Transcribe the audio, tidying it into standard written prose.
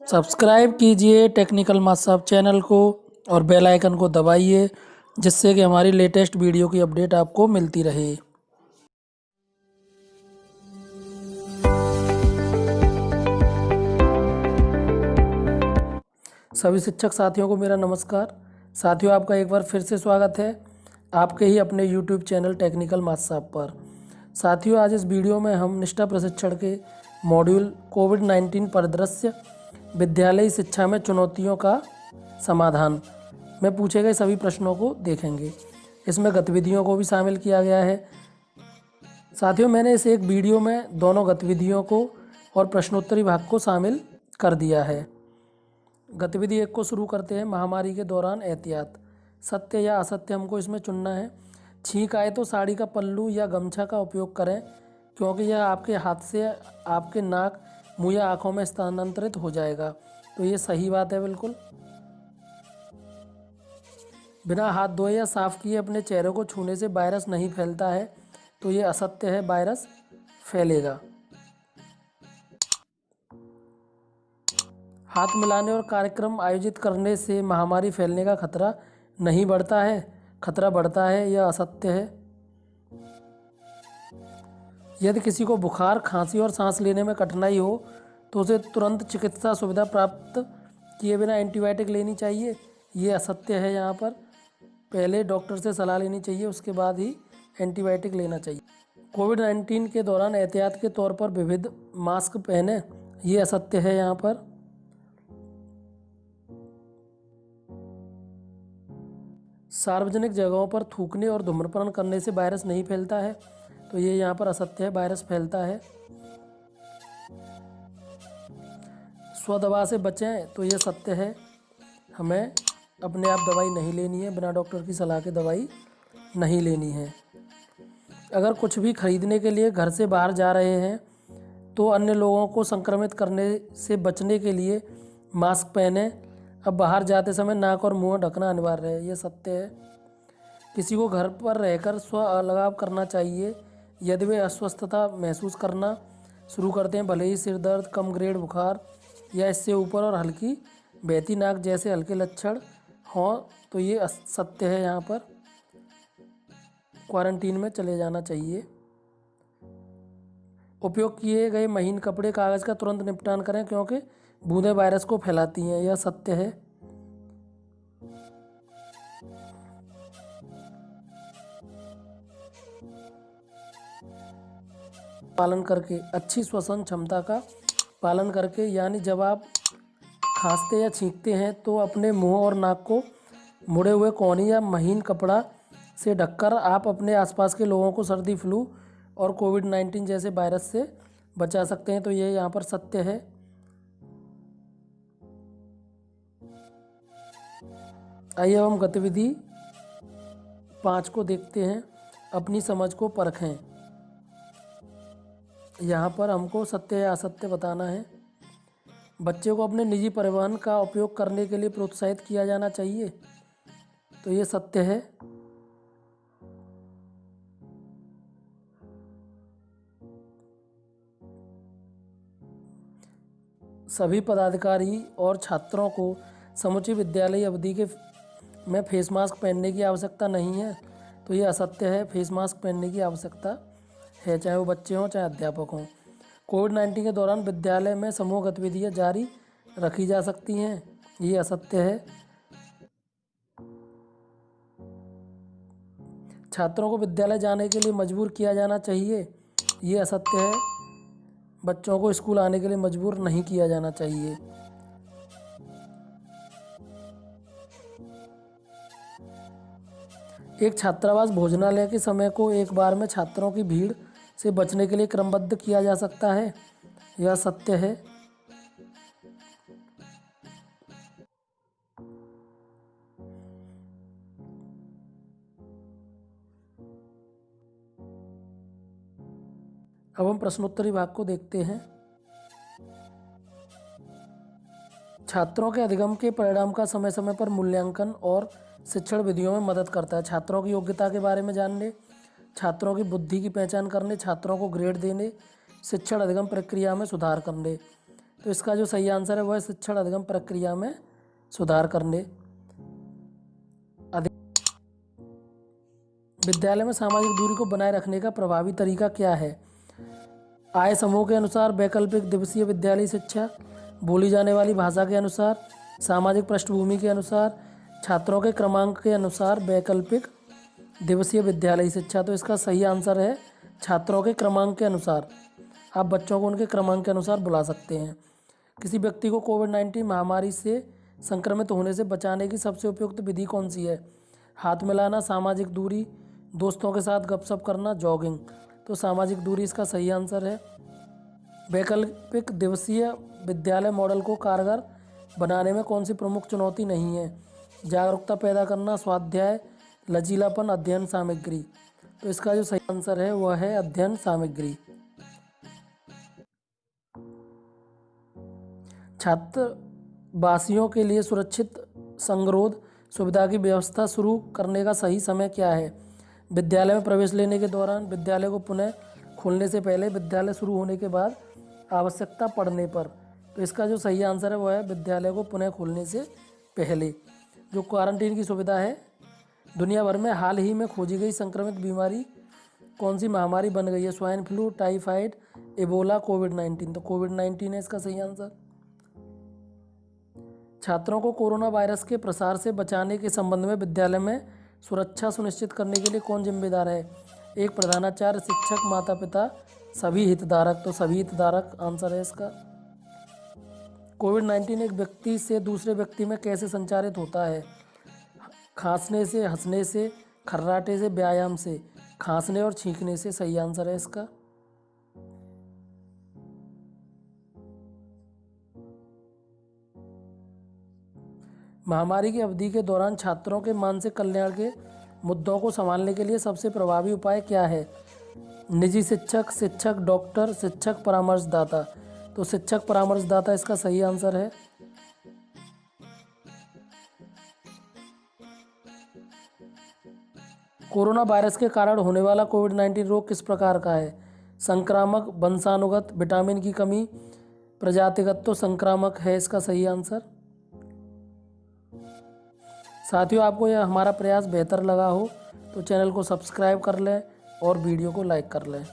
Subscribe कीजिए technical master channel को और बेल आइकन को दबाइए, जिससे कि हमारी लेटेस्ट वीडियो की अपडेट आपको मिलती रहे। सभी शिक्षक साथियों को मेरा नमस्कार। साथियों, आपका एक बार फिर से स्वागत है आपके ही अपने YouTube चैनल टेक्निकल मास्टर पर। साथियों, आज इस वीडियो में हम निष्ठा प्रशिक्षण के मॉड्यूल कोविड-19 परिदृश्य विद्यालयी शिक्षा में चुनौतियों का समाधान में पूछे गए सभी प्रश्नों को देखेंगे। इसमें गतिविधियों को भी शामिल किया गया है। साथियों, मैंने इस एक वीडियो में दोनों गतिविधियों को और प्रश्नोत्तरी भाग को शामिल कर दिया है। गतिविधि 1 को शुरू करते हैं। महामारी के दौरान एहतियात, सत्य या असत्य हमको इसमें चुनना है। छींक आए तो साड़ी का पल्लू या गमछा का उपयोग करें, क्योंकि यह आपके हाथ से आपके नाक, मुंह या आँखों में स्थानांतरित हो जाएगा। तो ये सही बात है बिल्कुल। बिना हाथ धोए या साफ किए अपने चेहरे को छूने से वायरस नहीं फैलता है। तो ये असत्य है, वायरस फैलेगा। हाथ मिलाने और कार्यक्रम आयोजित करने से महामारी फैलने का खतरा नहीं बढ़ता है, खतरा बढ़ता है, यह असत्य है। यदि किसी को बुखार, खांसी और सांस लेने में कठिनाई हो तो उसे तुरंत चिकित्सा सुविधा प्राप्त किए बिना एंटीबायोटिक लेनी चाहिए, ये असत्य है। यहाँ पर पहले डॉक्टर से सलाह लेनी चाहिए, उसके बाद ही एंटीबायोटिक लेना चाहिए। कोविड-19 के दौरान एहतियात के तौर पर विविध मास्क पहने, ये असत्य है। यहाँ पर सार्वजनिक जगहों पर थूकने और धूम्रपान करने से वायरस नहीं फैलता है, तो ये यहाँ पर असत्य है, वायरस फैलता है। स्वदवा से बचें, तो ये सत्य है। हमें अपने आप दवाई नहीं लेनी है, बिना डॉक्टर की सलाह के दवाई नहीं लेनी है। अगर कुछ भी खरीदने के लिए घर से बाहर जा रहे हैं तो अन्य लोगों को संक्रमित करने से बचने के लिए मास्क पहनें। अब बाहर जाते समय नाक और मुंह ढकना अनिवार्य है, ये सत्य है। किसी को घर पर रहकर स्व अलगाव करना चाहिए यदि वे अस्वस्थता महसूस करना शुरू करते हैं, भले ही सिर दर्द, कम ग्रेड बुखार या इससे ऊपर और हल्की बहती नाक जैसे हल्के लक्षण हों, तो ये सत्य है। यहाँ पर क्वारंटीन में चले जाना चाहिए। उपयोग किए गए महीन कपड़े, कागज़ का तुरंत निपटान करें, क्योंकि बूंदें वायरस को फैलाती हैं, यह सत्य है। पालन करके, अच्छी श्वसन क्षमता का पालन करके, यानी जब आप खांसते या छींकते हैं तो अपने मुंह और नाक को मुड़े हुए कोहनी या महीन कपड़ा से ढककर आप अपने आसपास के लोगों को सर्दी, फ्लू और कोविड-19 जैसे वायरस से बचा सकते हैं, तो ये यहाँ पर सत्य है। आइए हम गतिविधि 5 को देखते हैं। अपनी समझ को परखें। यहाँ पर हमको सत्य या असत्य बताना है। बच्चे को अपने निजी परिवहन का उपयोग करने के लिए प्रोत्साहित किया जाना चाहिए, तो ये सत्य है। सभी पदाधिकारी और छात्रों को समुचित विद्यालयी अवधि में फेस मास्क पहनने की आवश्यकता नहीं है, तो ये असत्य है। फेस मास्क पहनने की आवश्यकता है, चाहे वो बच्चे हों चाहे अध्यापक हों। कोविड-19 के दौरान विद्यालय में समूह गतिविधियाँ जारी रखी जा सकती हैं, ये असत्य है। छात्रों को विद्यालय जाने के लिए मजबूर किया जाना चाहिए, ये असत्य है। बच्चों को स्कूल आने के लिए मजबूर नहीं किया जाना चाहिए। एक छात्रावास भोजनालय के समय को एक बार में छात्रों की भीड़ से बचने के लिए क्रमबद्ध किया जा सकता है, यह सत्य है। अब हम प्रश्नोत्तरी भाग को देखते हैं। छात्रों के अधिगम के परिणाम का समय समय पर मूल्यांकन और शिक्षण विधियों में मदद करता है। छात्रों की योग्यता के बारे में जानने, छात्रों की बुद्धि की पहचान करने, छात्रों को ग्रेड देने, शिक्षण अधिगम प्रक्रिया में सुधार करने। तो इसका जो सही आंसर है वह है शिक्षण अधिगम प्रक्रिया में सुधार करने। विद्यालय में सामाजिक दूरी को बनाए रखने का प्रभावी तरीका क्या है? आय समूह के अनुसार, वैकल्पिक दिवसीय विद्यालय शिक्षा, बोली जाने वाली भाषा के अनुसार, सामाजिक पृष्ठभूमि के अनुसार, छात्रों के क्रमांक के अनुसार, वैकल्पिक दिवसीय विद्यालय शिक्षा। तो इसका सही आंसर है छात्रों के क्रमांक के अनुसार। आप बच्चों को उनके क्रमांक के अनुसार बुला सकते हैं। किसी व्यक्ति को कोविड-19 महामारी से संक्रमित होने से बचाने की सबसे उपयुक्त विधि कौन सी है? हाथ मिलाना, सामाजिक दूरी, दोस्तों के साथ गपशप करना, जॉगिंग। तो सामाजिक दूरी इसका सही आंसर है। वैकल्पिक दिवसीय विद्यालय मॉडल को कारगर बनाने में कौन सी प्रमुख चुनौती नहीं है? जागरूकता पैदा करना, स्वाध्याय, लचीलापन, अध्ययन सामग्री। तो इसका जो सही आंसर है वह है अध्ययन सामग्री। छात्रवासियों के लिए सुरक्षित संगरोध सुविधा की व्यवस्था शुरू करने का सही समय क्या है? विद्यालय में प्रवेश लेने के दौरान, विद्यालय को पुनः खोलने से पहले, विद्यालय शुरू होने के बाद, आवश्यकता पड़ने पर। तो इसका जो सही आंसर है वह है विद्यालय को पुनः खोलने से पहले। जो क्वारंटीन की सुविधा है, दुनिया भर में हाल ही में खोजी गई संक्रमित बीमारी कौन सी महामारी बन गई है? स्वाइन फ्लू, टाइफाइड, एबोला, कोविड-19। तो कोविड-19 है इसका सही आंसर। छात्रों को कोरोना वायरस के प्रसार से बचाने के संबंध में विद्यालय में सुरक्षा सुनिश्चित करने के लिए कौन जिम्मेदार है? एक प्रधानाचार्य, शिक्षक, माता पिता, सभी हितधारक। तो सभी हितधारक आंसर है इसका। कोविड-19 एक व्यक्ति से दूसरे व्यक्ति में कैसे संचारित होता है? खांसने से, हंसने से, खर्राटे से, व्यायाम से। खांसने और छींकने से सही आंसर है इसका। महामारी की अवधि के दौरान छात्रों के मानसिक कल्याण के मुद्दों को संभालने के लिए सबसे प्रभावी उपाय क्या है? निजी शिक्षक, शिक्षक, डॉक्टर, शिक्षक परामर्शदाता। तो शिक्षक परामर्शदाता इसका सही आंसर है। कोरोना वायरस के कारण होने वाला कोविड-19 रोग किस प्रकार का है? संक्रामक, वंशानुगत, विटामिन की कमी, प्रजातिगत। तो संक्रामक है इसका सही आंसर। साथियों, आपको यह हमारा प्रयास बेहतर लगा हो तो चैनल को सब्सक्राइब कर लें और वीडियो को लाइक कर लें।